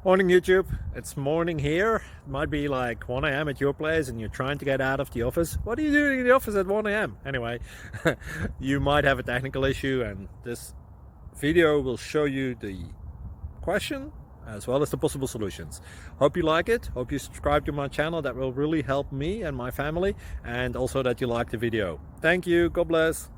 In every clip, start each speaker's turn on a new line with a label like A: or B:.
A: Morning YouTube, it's morning here. It might be like 1 a.m. at your place and you're trying to get out of the office. What are you doing in the office at 1 a.m.? Anyway, you might have a technical issue and this video will show you the question as well as the possible solutions. Hope you like it, hope you subscribe to my channel. That will really help me and my family, and also that you like the video. Thank you, God bless.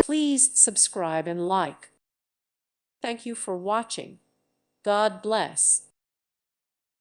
B: Please subscribe and like. Thank you for watching. God bless.